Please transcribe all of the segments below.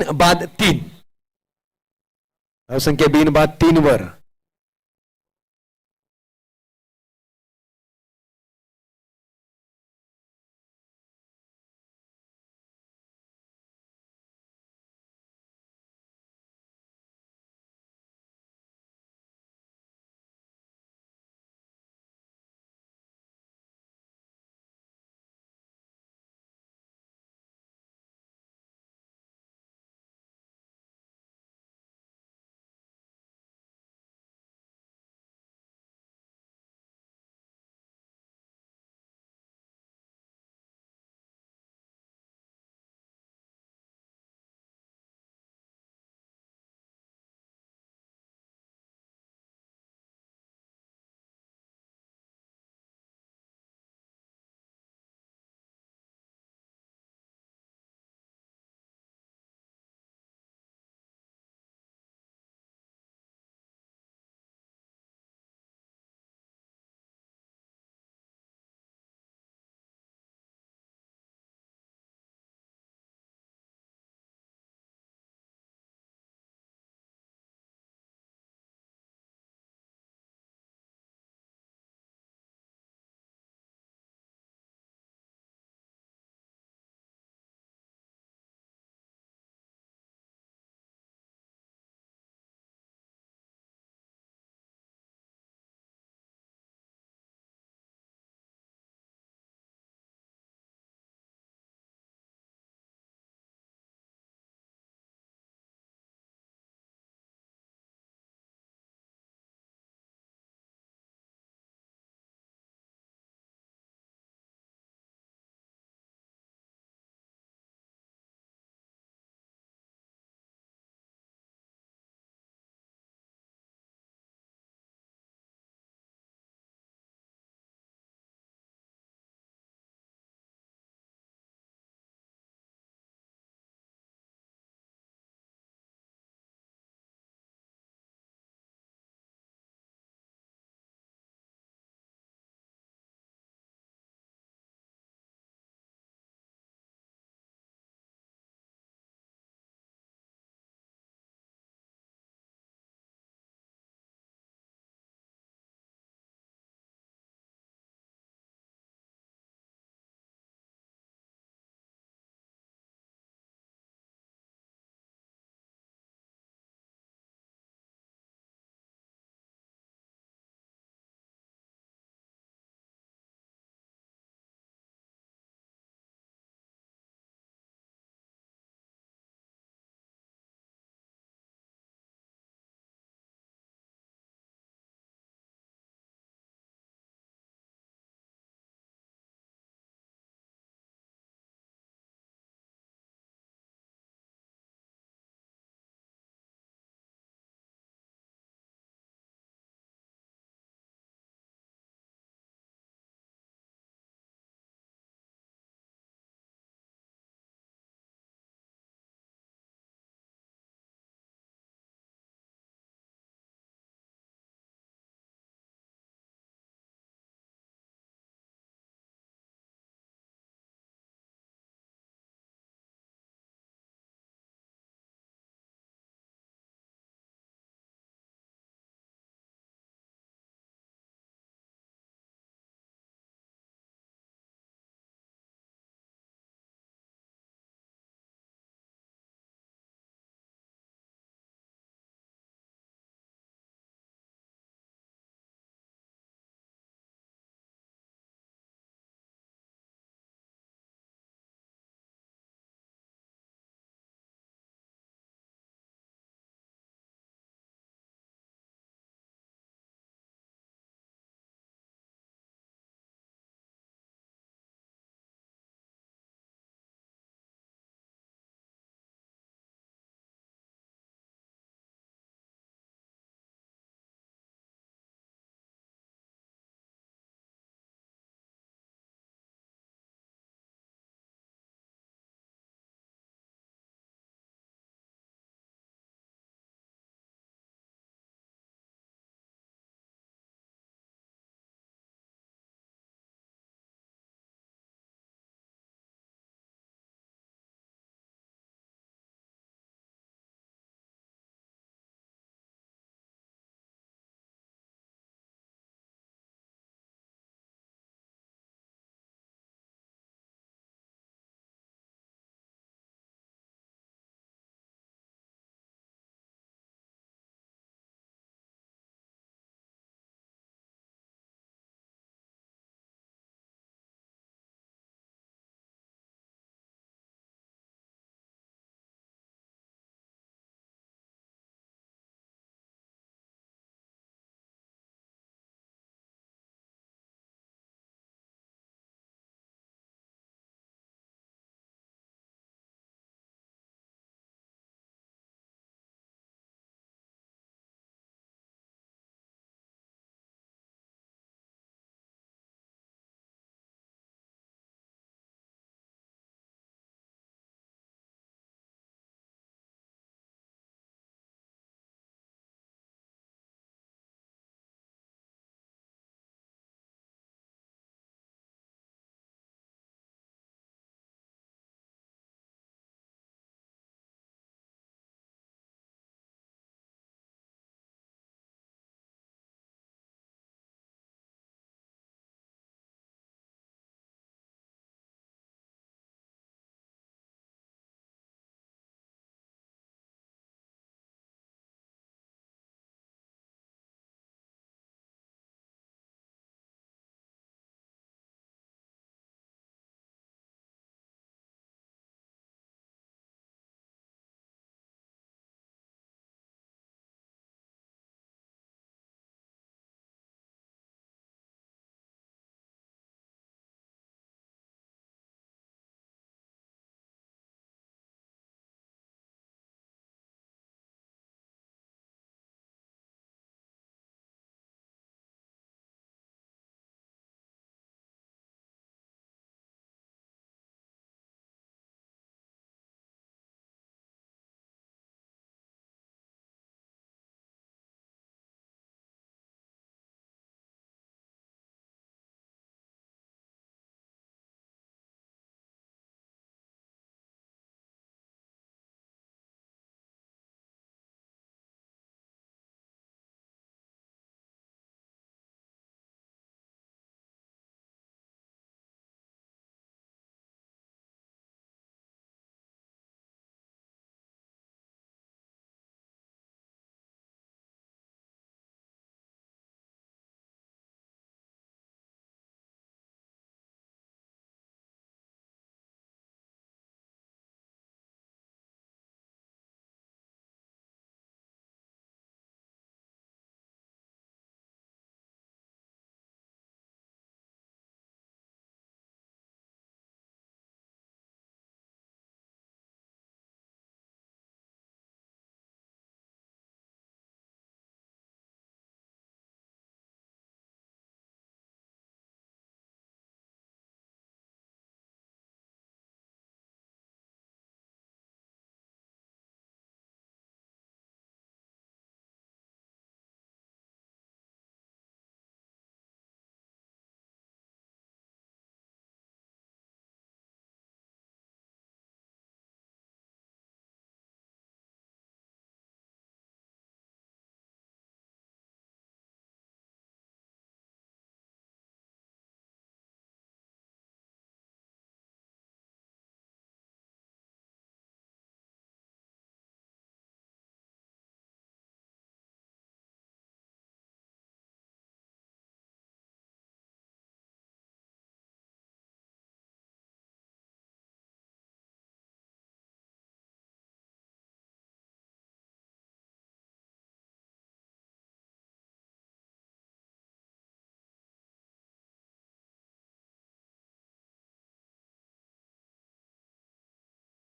बाद 3 धावसंख्या बिन बाद 3 वर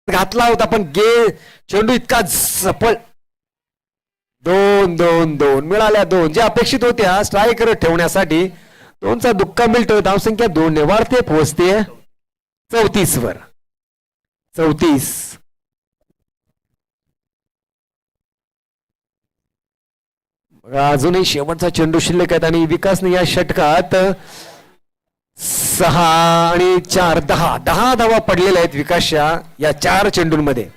घातला होता पण चेंडू इतका सफळ. 2 मिळाल्या 2 ज्या अपेक्षित होत्या स्ट्रायकर ठेवण्यासाठी. 2चा दुक्का मिळतो. धावसंख्या 2 ने वाढते, पोहोचते 34 वर. 34. अजूनही शेवटचा चेंडू शिल्लक आहेत आणि विकासने या षटकात 6 आणि 4 10 धावा पडलेल्या आहेत विकासच्या या 4 चेंडूंमध्ये.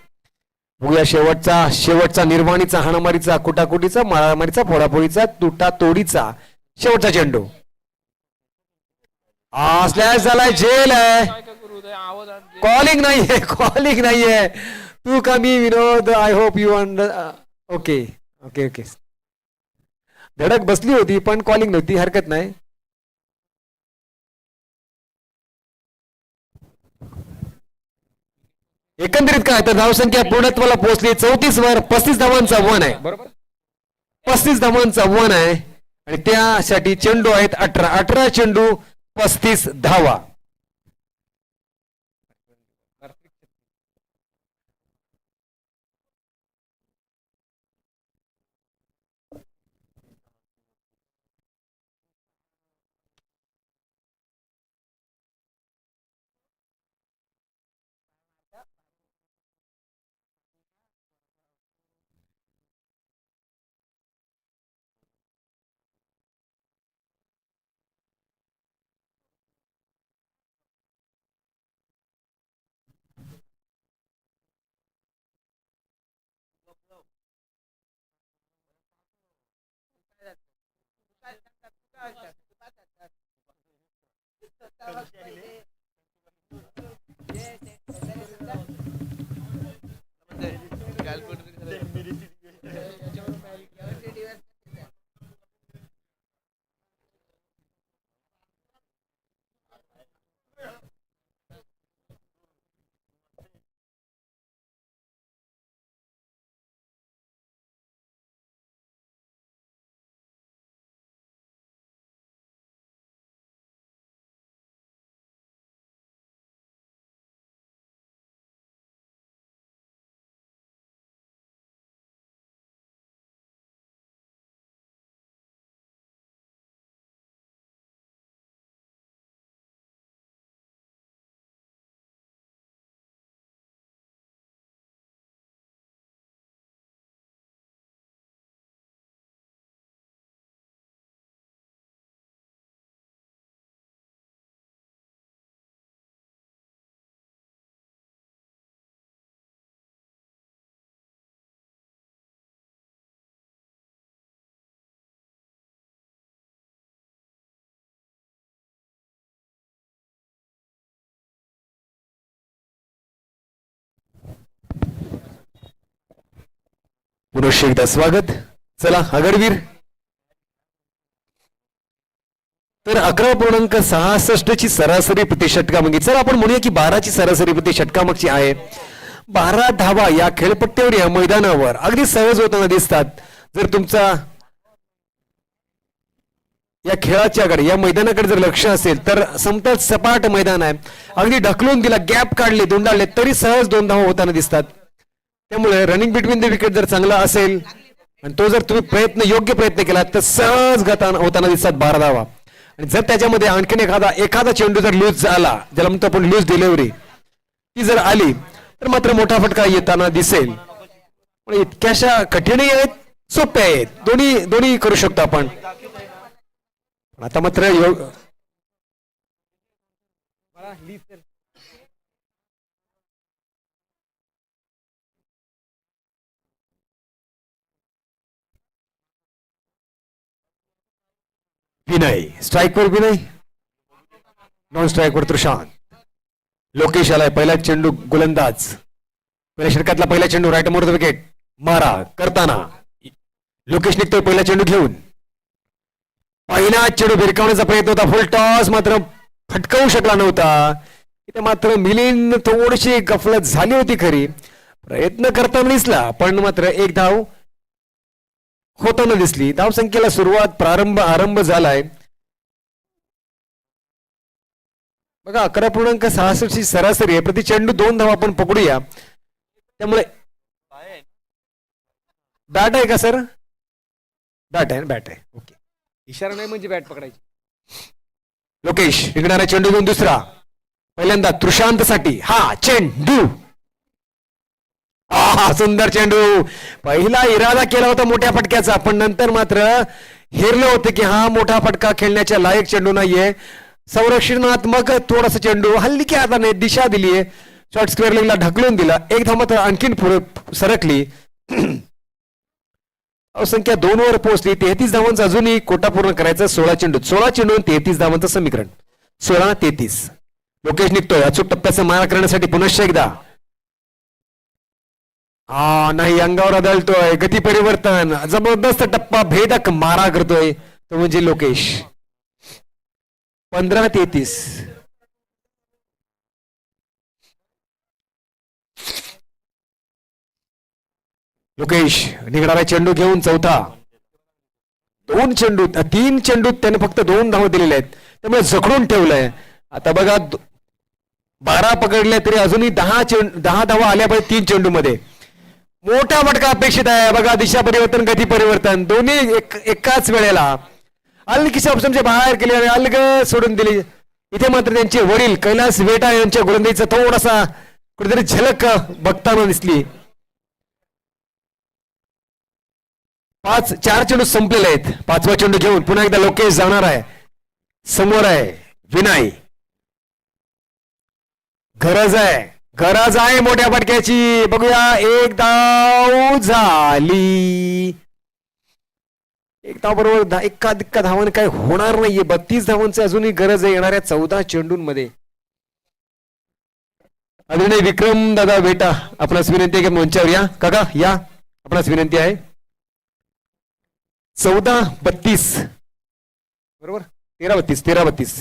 बघूया शेवटचा निर्वाणीचा, हाणामारीचा, कुटाकुटीचा, मारामारीचा, फोडाफोडीचा, तुटातोडीचा शेवटचा चेंडू. स्लॅश झालाय, जेल आहे. कॉलिंग नाहीये. तू कमी Vinod. I hope you okay. धडक बसली होती पण कॉलिंग नव्हती. हरकत नाही. एकंदरीत काय तर धावसंख्या पूर्णत्वाला पोहोचली 34 वर. 35 धावांचा वन आहे. बरोबर, 35 धावांचा वन आहे आणि त्यासाठी चेंडू आहेत 18 चेंडू 35 धावा. पुनश्च एकदा स्वागत. चला आगडवीर. तर 11.66 ची सरासरी प्रति षटकामागची. चला आपण म्हणूया की 12 ची सरासरी प्रति षटकामागची आहे. 12 धावा या खेळपट्ट्यावर या मैदानावर अगदी सहज होताना दिसतात. जर तुमचा या खेळाच्याकडे या मैदानाकडे जर लक्ष असेल तर समतल सपाट मैदान आहे. अगदी ढकलून दिला, गॅप काढले, दुंडाळले तरी सहज 2 धावा होताना दिसतात. त्यामुळे रनिंग बिटवीन द विकेट जर चांगला असेल आणि तो जर तुम्ही योग्य प्रयत्न केला तर सहज होताना दिसतात 12 धावा. आणि जर त्याच्यामध्ये आणखीन एखादा चेंडू जर लूज झाला, ज्याला म्हणतो आपण लूज डिलिव्हरी, ती जर आली तर मात्र मोठा फटका येताना दिसेल. पण इतक्याशा कठीणही आहेत, सोप्या आहेत, दोन्ही करू शकतो आपण. आता मात्र विनय स्ट्राईकवर, विनय नॉन स्ट्राईकवर तुषांत. लोकेश आलाय, पहिला चेंडू गोलंदाज. पहिल्या षटकातला पहिला चेंडू राईट मोर द विकेट मारा करताना लोकेश निघतोय पहिला चेंडू घेऊन. पहिला चेंडू भिरकावण्याचा प्रयत्न होता, फुल टॉस मात्र फटकावू शकला नव्हता. इथे मात्र मिलिंद थोडीशी गफलत झाली होती खरी, प्रयत्न करताना दिसला पण मात्र एक धाव होताना दिसली. धावसंख्येला सुरुवात आरंभ झालाय. बघा 11.66 ची सरासरी आहे. प्रति चेंडू 2 धावा आपण पकडूया. त्यामुळे बॅट आहे का सर? बॅट आहे, बॅट आहे. ओके, इशारा नाही म्हणजे बॅट पकडायची. लोकेश विकणारा चेंडू घेऊन दुसरा, पहिल्यांदा तृशांत साठी हा चेंडू. सुंदर चेंडू. पहिला इरादा केला होता मोठ्या फटक्याचा, पण नंतर मात्र हेरलं होतं की हा मोठा फटका खेळण्याच्या लायक चेंडू नाहीये. संरक्षणात्मक थोडासा चेंडू हलक्या हाताने दिशा दिलीये, शॉर्ट स्क्वेअर लेगला ढकलून दिला. एक धाव मात्र आणखीन पुढे सरकली. संख्या 2 वर पोहोचली. 33 धावांचा अजूनही कोटा पूर्ण करायचा. 16 चेंडू 33 धावांचं समीकरण 16-33. लोकेश निघतोय अचूक टप्प्याचा मारा करण्यासाठी. पुनश्च एकदा नाही, अंगावर आदळतोय. गती परिवर्तन, जबरदस्त टप्पा, भेदक मारा करतोय तो म्हणजे लोकेश. 15-33. लोकेश निघणारा चेंडू घेऊन चौथा. 3 चेंडूत त्याने फक्त 2 धावा दिलेल्या आहेत, त्यामुळे जखडून ठेवलंय. आता बघा 12 पकडले तरी अजूनही 10 धावा आल्या पाहिजे 3 चेंडू मध्ये. मोठा फटका अपेक्षित आहे. बघा दिशा परिवर्तन, गती परिवर्तन दोन्ही एकाच वेळेला. अलगीच्या ऑप्शनच्या बाहेर केले आणि अलग सोडून दिली. इथे मात्र त्यांचे वडील कैलास वेटा यांच्या गोलंदाजीचा थोडासा कुठेतरी झलक बघताना दिसली. 4 चेंडू संपलेले आहेत. 5वा चेंडू घेऊन पुन्हा एकदा लोकेश जाणार आहे. समोर आहे विनय. गरज आहे मोठ्या फटक्याची. बघूया, एक धाव झाली. एक धाव बरोबर एका धावाने काय होणार नाहीये. 32 धावांची अजूनही गरज आहे येणाऱ्या 14 चेंडूंमध्ये. अभिनय विक्रम दादा बेटा, आपणास विनंती आहे की मंचावर या. काका या, आपणास विनंती आहे. 14-32 बरोबर. 13-32.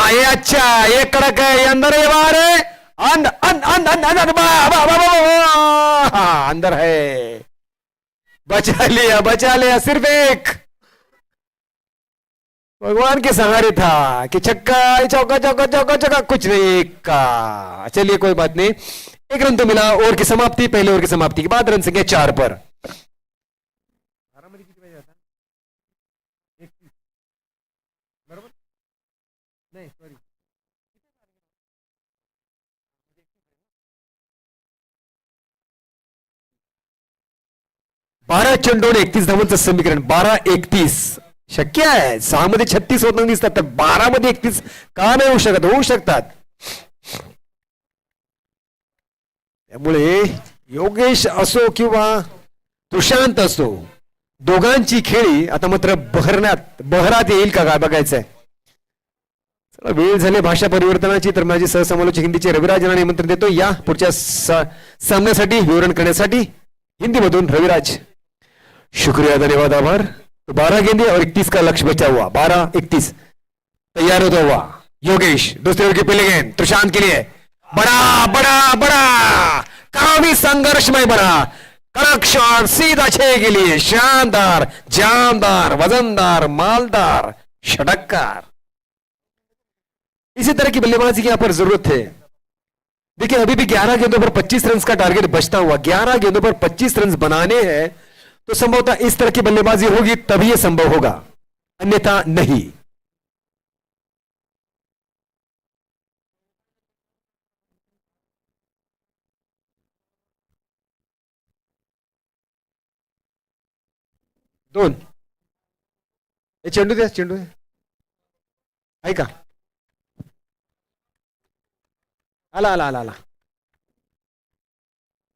ये अच्छा, ये कडक है. अंदर है, बाहर है, अंदर है. बचा लिया सिर्फ एक. भगवान के सहारे था कि छक्का, चौका चौका चौका चौका, कुछ नहीं का. चलिए कोई बात नहीं. 1 रन तो मिला. ओवर की समाप्ति, पहले ओवर की समाप्ति के बाद रन संख्या 4 पर. बरोबर नाही, सॉरी. 12 चेंडू 31 धावांचं समीकरण. 12-31 शक्य आहे. 6 मध्ये 36 होताना दिसतात, तर 12 मध्ये 31 का नाही होऊ शकत? होऊ शकतात. त्यामुळे योगेश असो किंवा तुशांत असो, दोघांची खेळी आता मात्र बहरात येईल का काय बघायचंय. वेळ झाली भाषा परिवर्तनाची. तर माझी सहसमालोचक हिंदीचे रविराज यांना निमंत्रण देतो या पुढच्या सामन्यासाठी विवरण करण्यासाठी. हिंदी मधून रविराज. शुक्रिया, धन्यवाद, आभार. 12 गेंदे और 31 का लक्ष्य बचा हुआ. 12-31 तैयार होता हुआ योगेश. दूसरे ओवर की पहले गेंद तुशांत के लिए. बड़ा बड़ा बड़ा काफी संघर्षमय बना कड़क शॉट, सीधा 6 के लिए. शानदार, जानदार, वजनदार, मालदार षटकार. इसी तरह की बल्लेबाजी की यहां पर जरूरत है. देखिए अभी भी 11 गेंदों पर 25 रन का टारगेट बचता हुआ. 11 गेंदों पर 25 रन बनाने हैं तो संभवतः इस तरह की बल्लेबाजी होगी तभी यह संभव होगा, अन्यथा नहीं. दोन चेंडू द्या, चेंडू द्या. ऐका, आला आला आला आला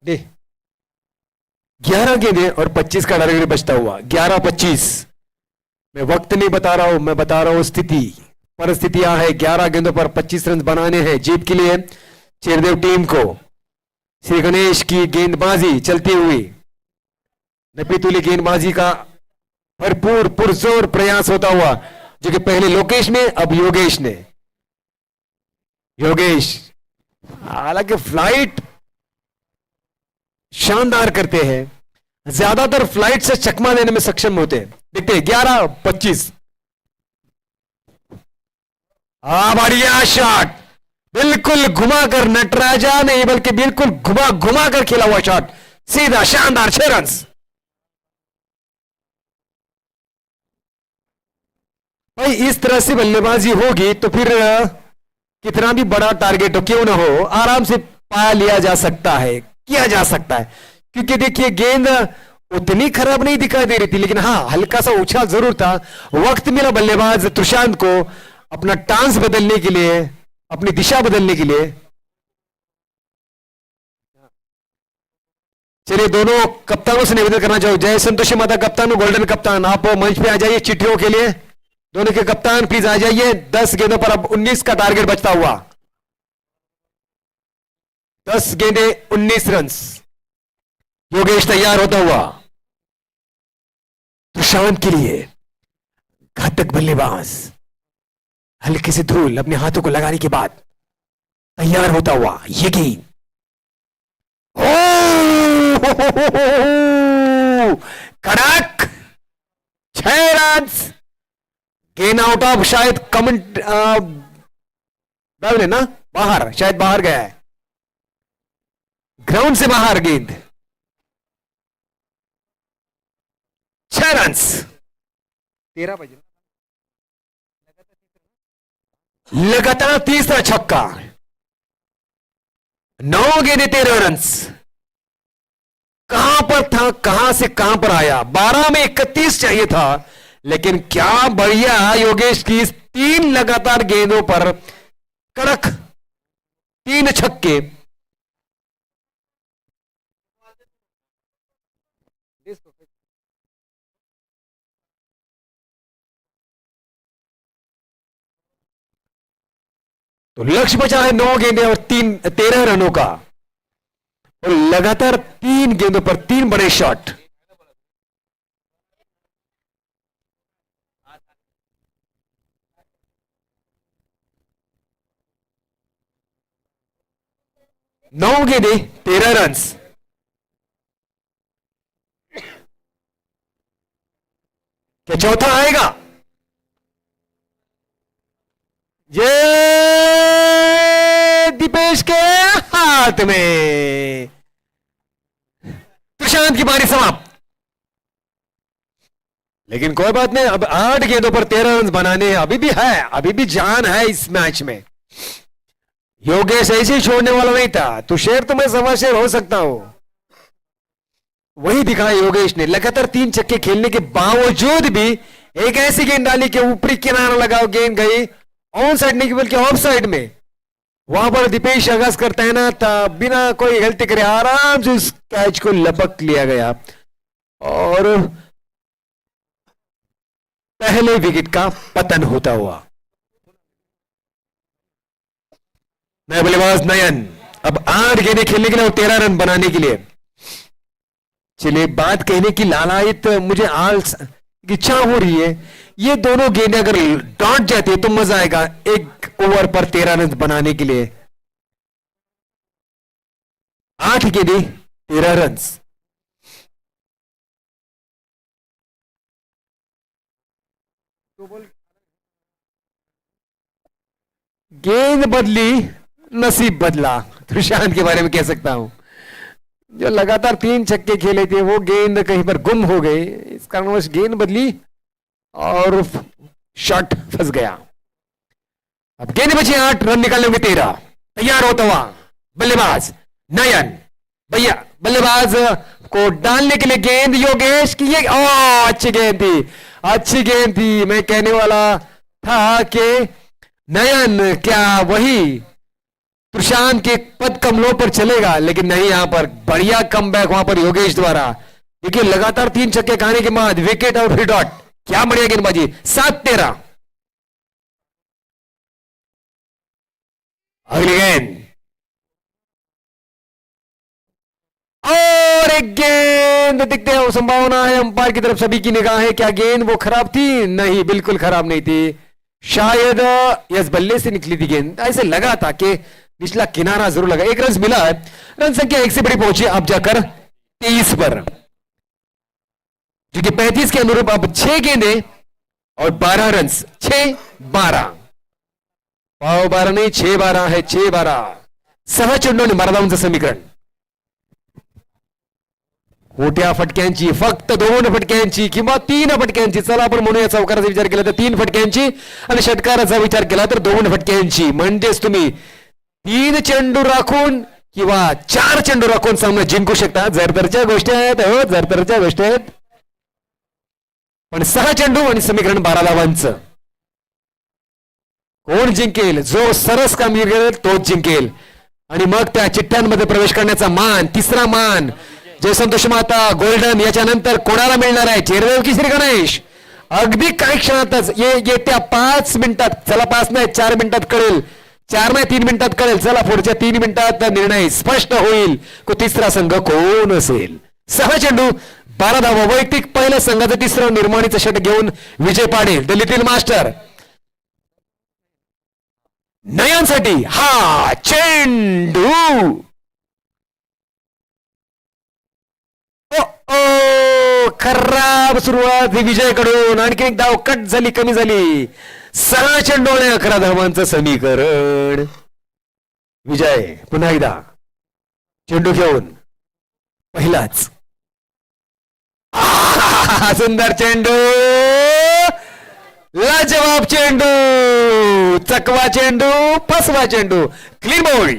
दे. 11 गेंदे और 25 का टारगेट बचता हुआ. 11-25. मैं वक्त नहीं बता रहा हूं, मैं बता रहा हूं स्थिति. परिस्थितियां है. 11 गेंदों पर 25 रन बनाने हैं जीत के लिए चेरदेव टीम को. श्री गणेश की गेंदबाजी चलती हुई, नपीतुली गेंदबाजी का भरपूर पुरजोर प्रयास होता हुआ, जो कि पहले लोकेश ने, अब योगेश ने. योगेश हालांकि फ्लाइट शानदार करते हैं, ज्यादातर फ्लाइट से चकमा देने में सक्षम होते हैं. देखते हैं 11-25. बढ़िया शॉट, बिल्कुल घुमाकर, नटराजा नहीं बल्कि बिल्कुल घुमा घुमा कर खेला हुआ शॉट, सीधा शानदार 6 रन। भाई इस तरह से बल्लेबाजी होगी तो फिर कितना भी बड़ा टारगेट हो क्यों ना हो, आराम से पा लिया जा सकता है, किया जा सकता है। क्योंकि देखिए गेंद उतनी खराब नहीं दिखाई दे रही थी, लेकिन हाँ हल्का सा उछाल जरूर था। वक्त मिला बल्लेबाज तुषांत को अपना टांस बदलने के लिए, अपनी दिशा बदलने के लिए। चलिए दोनों कप्तानों से निवेदन करना चाहूँ, जय संतोषी माता कप्तान, गोल्डन कप्तान, आप मंच पे आ जाइए चिट्ठियों के लिए। दोनों के कप्तान प्लीज आ जाइए। 10 गेंदों पर अब 19 का टारगेट बचता हुआ, 10 गेंदे 19 रन। योगेश तैयार होता हुआ तुषांत के लिए, घातक बल्लेबाज हल्के से धूल अपने हाथों को लगाने के बाद तैयार होता हुआ ये गेंद, कड़क 6 रन। गेंद आउट ऑफ, शायद कमेंट ना बाहर, शायद बाहर गया है, ग्राउंड से बाहर गेंद। 6 रन, 13 बजे लगातार तीसरा छक्का, 9 गेंदे 13 रन। कहां पर था, कहां से कहां पर आया। 12 में 31 चाहिए था, लेकिन क्या बढ़िया योगेश की इस 3 लगातार गेंदों पर कड़क 3 छक्के। तो लक्ष्य बचा है 9 गेंदे और 13 रनों का, और लगातार 3 गेंदों पर 3 बड़े शॉट। नौ गेंदे 13 रन। क्या चौथा आएगा? ये दीपेश के हाथ में, तुषांत की पारी समाप्त। लेकिन कोई बात नहीं, अब 8 गेंदों पर 13 रन बनाने अभी भी है, अभी भी जान है इस मैच में। योगेश ऐसे ही छोड़ने वाला नहीं था, तो शेर तो मैं सवा शेर हो सकता हूं, वही दिखाया योगेश ने। लगातार 3 छक्के खेलने के बावजूद भी एक ऐसी गेंद डाली कि ऊपरी किनारा लगाओ, गेंद गई ऑन साइड नहीं बल्कि ऑफ साइड में। वहां पर दीपेश आगाज करता है ना था, बिना कोई गलती करे आराम से उस कैच को लपक लिया गया और पहले विकेट का पतन होता हुआ। नया बल्लेबाज नयन, अब 8 गेंदें खेलने के लिए और 13 रन बनाने के लिए। चलिए बात कहने की लालायत मुझे आलस की इच्छा हो रही है, ये दोनों गेंदें अगर डॉट जाती है तो मजा आएगा एक ओवर पर 13 रन बनाने के लिए। 8 गेंदें 13 रन। गेंद बदली नसीब बदला, तुषांत के बारे में कह सकता हूं। जो लगातार 3 छक्के खेले थे वो गेंद कहीं पर गुम हो गए, इस कारणवश गेंद बदली और शॉट फंस गया। अब गेंद बची 8, रन निकालने होंगे 13। तैयार होता हुआ बल्लेबाज नयन, भैया बल्लेबाज को डालने के लिए गेंद योगेश की, ये अच्छी गेंद थी, अच्छी गेंद थी। मैं कहने वाला था कि नयन क्या वही तुषांत के पद कमलों पर चलेगा, लेकिन नहीं, यहां पर बढ़िया कमबैक वहां पर योगेश द्वारा। देखिए लगातार 3 छक्के खाने के बाद विकेट और फिर डॉट, क्या बढ़िया गेंदबाजी। 7-13। अगली गेंद और एक गेंद, दिखते हैं संभावना है अंपायर की तरफ, सभी की निगाहें। क्या गेंद वो खराब थी? नहीं, बिल्कुल खराब नहीं थी, शायद यस बल्ले से निकली थी गेंद। ऐसे लगा था कि निचला किनारा जरूर लगा। 1 रन मिला है, रन संख्या 1 से बड़ी पहुंची अब जाकर 23 पर, जो कि 35 के अनुरूप अब 6 गेंदें और 12 रन, 6-12। पाव 12 नाही 6-12 आहे 6-12. 6 चेंडू आणि 12 धावांचं समीकरण. मोठ्या फटक्यांची फक्त 2 फटक्यांची किंवा 3 फटक्यांची, चला आपण म्हणूया चौकाराचा विचार केला तर 3 फटक्यांची आणि षटकाराचा विचार केला तर 2 फटक्यांची. म्हणजेच तुम्ही 3 चेंडू राखून किंवा 4 चेंडू राखून सामना जिंकू शकता. जरतरच्या गोष्टी आहेत, हो जरतरच्या गोष्टी आहेत. पण 6 चेंडू आणि समीकरण 12 धावांचं. कोण जिंकेल? जो सरस कामगिरी करेल तोच जिंकेल. आणि मग त्या चिठ्ठ्यांमध्ये प्रवेश करण्याचा मान, तिसरा मान जयसंतोष माता गोल्डन याच्यानंतर कोणाला मिळणार आहे? चेरदेव की श्री गणेश. अगदी काही क्षणातच येत्या 5 मिनिटात, चला 5 नाही 4 मिनिटात कळेल, 4 नाही 3 मिनिटात कळेल. चला पुढच्या 3 मिनिटात निर्णय स्पष्ट होईल को तिसरा संघ कोण असेल. 6 चेंडू 12 धावा. वैयक्तिक पहिल्या संघाचं तिसरं निर्माणीचं षटक घेऊन विजय पाडेल द लिटिल मास्टर. नयनसाठी हा चेंडू. खराब सुरुवात विजयकडून. आणखी एक धाव कट झाली, कमी झाली. 6 चेंडू आणि 11 धावांचं समीकरण. विजय पुन्हा एकदा चेंडू घेऊन पहिलाच सुंदर चेंडू, लाजवाब चेंडू, चकवा चेंडू, फसवा चेंडू, क्लीन बॉल.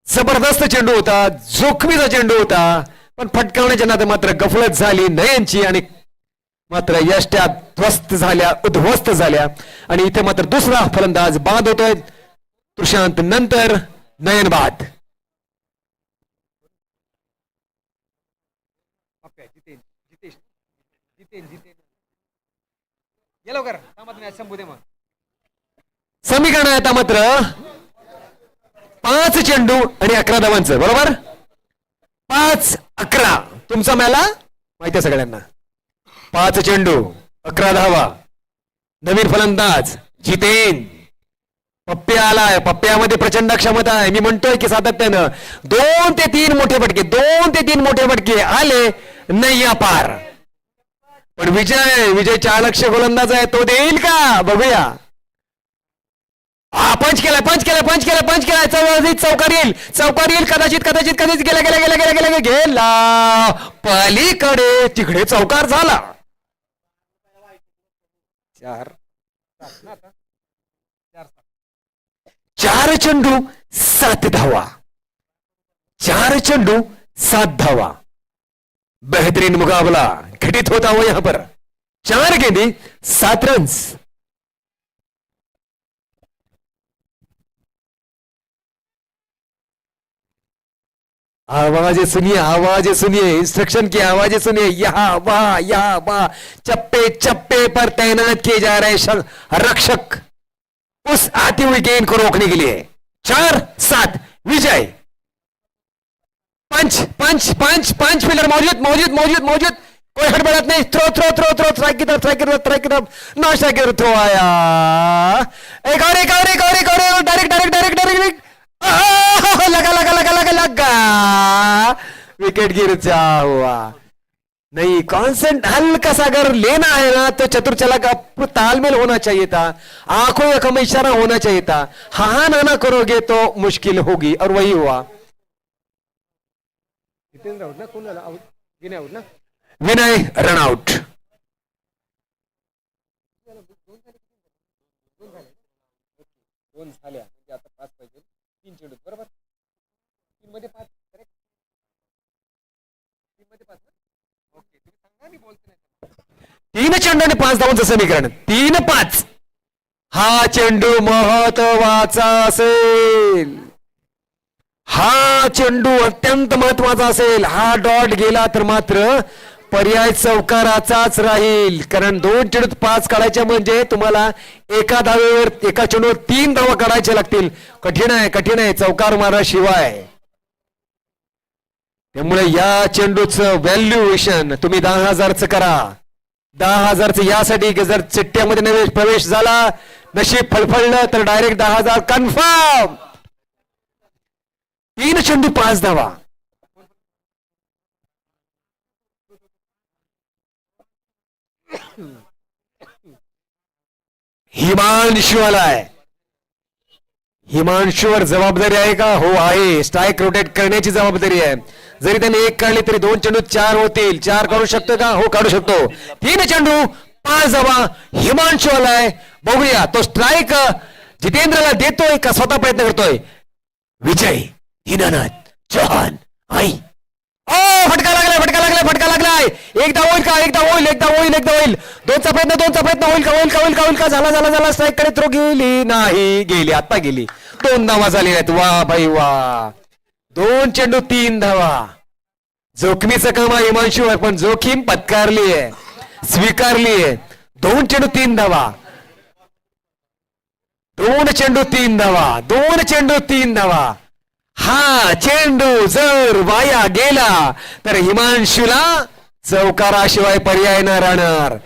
जबरदस्त चेंडू होता, जोखमीचा चेंडू होता, पण फटकावण्याच्या नादात मात्र गफलत झाली नयनची आणि मात्र यष्ट्या उद्ध्वस्त झाल्या. आणि इथे मात्र दुसरा फलंदाज बाद होतोय. तुषांत नंतर नयन बाद. समीकरण आहे आता मात्र 5 चेंडू आणि 11 धावांचं. बरोबर 5-11 तुमचा मेला माहिती आहे सगळ्यांना. 5 चेंडू 11 धावा. नवीन फलंदाज जितेन. पप्प्या आलाय, पप्प्यामध्ये प्रचंड क्षमता आहे. मी म्हणतोय की सातत्यानं 2 ते 3 मोठे फटके, 2 ते 3 मोठे फटके आले नाही या पार. पण विजय 4 लक्ष गोलंदाज आहे, तो देईल का बघूया. पंच केलाय चौकार येईल कदाचित गेला पलीकडे, तिकडे चौकार झाला. 4 चेंडू 7 धावा. 4 चेंडू 7 धावा. बेहतरीन मुकाबला घटित होता हो यहां पर. 4 गेंदे 7 रन्स. आवाजें सुनिए, इंस्ट्रक्शन की आवाजें सुनिए. यहाँ वहां चप्पे चप्पे पर तैनात किए जा रहे रक्षक उस आती हुई गेंद को रोकने के लिए. 4-7 विजय. पंच फील्डर मौजूद. कोई हड़बड़ाहट नहीं. थ्रो स्ट्राइक की तरफ नो स्ट्राइक की तरफ थ्रो आया. एक और डायरेक्ट लगा विकेट गिरचा हुआ. नहीं कॉन्सेंट हल्का सा अगर लेना है ना तो चतुर्चला का तालमेल होना चाहिए था. आंखों का इशारा होना चाहिए था. हाँ ना करोगे तो मुश्किल होगी और वही हुआ. विनय रनआउट. तीन चेंडू आणि 5 धावांचं समीकरण. 3-5 हा चेंडू महत्वाचा असेल. हा चेंडू अत्यंत महत्वाचा असेल. हा डॉट गेला तर मात्र पर्याय चौकाराचाच राहील. कारण 2 चेंडूत 5 काढायचे म्हणजे तुम्हाला एका चेंडूवर 3 धावा काढायच्या लागतील. कठीण आहे चौकार माराशिवाय. त्यामुळे या चेंडूचं व्हॅल्युएशन तुम्ही 10,000चं करा. 10,000चं यासाठी की जर चिठ्ठ्यामध्ये प्रवेश झाला, नशीब फळफळलं तर डायरेक्ट 10,000 कन्फर्म. 3 चेंडू 5 धावा. हिमांशू आलाय. हिमांशूवर जबाबदारी आहे का? हो आहे. स्ट्राईक रोटेट करण्याची जबाबदारी आहे. जरी त्याने एक काढले तरी 2 चेंडू 4 होतील. 4 काढू शकतो का? हो काढू शकतो. 3 चेंडू 5 धावा. हिमांशू आलाय. बघूया तो स्ट्राईक जितेंद्रला देतोय का स्वतः प्रयत्न करतोय. विजय हिनानाथ चौहान आई. ओ फटका लागलाय, फटका लागलाय, फटका लागलाय. एकदा होईल का? एकदा होईल, एकदा होईल, एकदा होईल. दोनचा प्रयत्न होईल का? होईल का? होईल का? होईल का? झाला. स्ट्राईक कडे थ्रो गेली नाही. गेली, आता गेली. 2 धावा झालेल्या आहेत. वा भाई वा. 2 चेंडू 3 धावा. जोखमीचं काम आहे हिमांशूवर, पण जोखीम पत्कारली आहे, स्वीकारली आहे. 2 चेंडू 3 धावा. 2 चेंडू 3 धावा. 2 चेंडू 3 धावा. हा चेंडू जर वाया गेला तर हिमांशूला चौकाराशिवाय पर्याय न राहणार.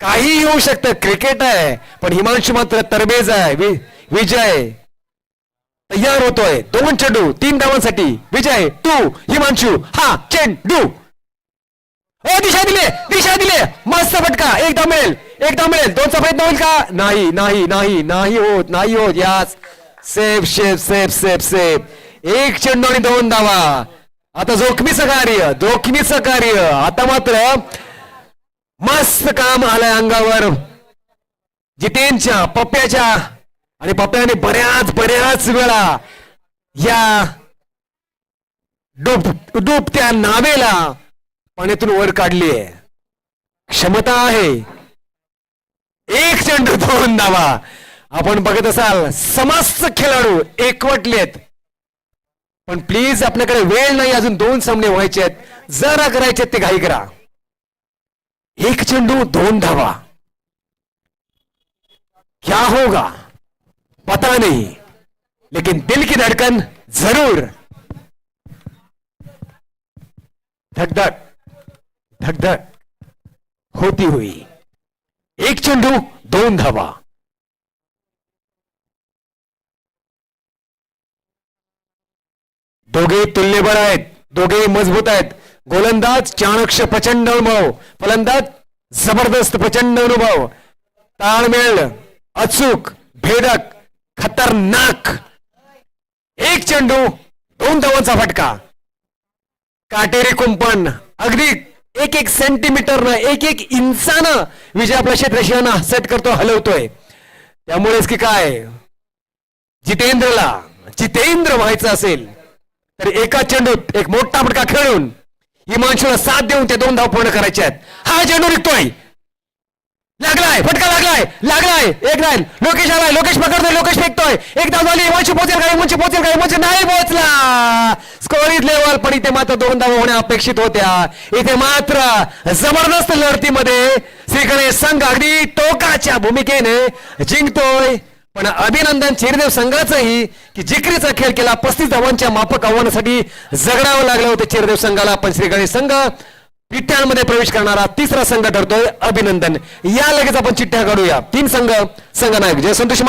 काही होऊ शकतं, क्रिकेट आहे, पण हिमांशू मात्र तरबेज आहे. विजय तयार होतोय. 2 चेंडू 3 धावांसाठी. विजय 2 हिमांशू. हा चेंडू. ओ दिशा दिले. मस्त फटका. एकदा मिळेल. 2चा प्रयत्न होईल का? नाही होत. यास सेफ. 1 चेंडू आणि 2 धावा. आता जोखमीचं कार्य. आता मात्र मस्त काम आलंय अंगावर जितेंच्या, पप्प्याच्या. आणि पप्प्याने बऱ्याच वेळा या डुबत्या नावेला पाण्यातून वर काढली आहे. क्षमता आहे. 1 चेंडू 2 धावा. आपण बघत असाल समस्त खेळाडू एकवटलेत, पण प्लीज आपल्याकडे वेळ नाही. अजून 2 सामने व्हायचे आहेत. जरा करायचे ते घाई करा. 1 चेंडू 2 धावा. क्या होगा पता नहीं, लेकिन दिल की धड़कन जरूर. धक होती हुई. 1 चेंडू 2 धावा. दोघे तुल्यबळ आहेत, दोघे मजबूत आहेत. गोलंदाज चाणक्य प्रचंड अनुभव, फलंदाज जबरदस्त प्रचंड अनुभव. ताळमेळ अचूक, भेदक, खतरनाक. 1 चेंडू 2 धावांचा फटका. काटेरी कुंपण अगदी 1 सेंटीमीटर न 1 इंचानं विजय आपल्या क्षेत्रशिवांना सेट करतो, हलवतोय. त्यामुळेच की काय जितेंद्र व्हायचं असेल तर एका चेंडूत एक मोठा फटका खेळून हिमांशूला साथ देऊन ते 2 धाव पूर्ण करायचे आहेत. हा चेंडू निघतोय. लागलाय, फटका लागलाय. 1 राहील. लोकेश आलाय. लोकेश पकडतोय. लोकेश फेकतोय. 1 धाव झाली. हिमांशू पोहोचेल का? हिमांशू नाही पोहोचला. स्कोरिंग लेवल, पण इथे मात्र 2 धावा होण्या अपेक्षित होत्या. इथे मात्र जबरदस्त लढतीमध्ये श्रीगणेश संघ अगदी टोकाच्या भूमिकेने जिंकतोय. पण अभिनंदन चिरदेव संघाचंही की जिकरीचा खेळ केला. 35 धावांच्या माफक आव्हानासाठी जगडावं लागलं होतं चिरदेव संघाला. पण श्रीगणेश संघ विठ्ठ्यांमध्ये प्रवेश करणारा 3रा संघ ठरतोय. अभिनंदन. या लगेच आपण चिठ्ठ्या काढूया. 3 संघ. संघनायक जय संतोष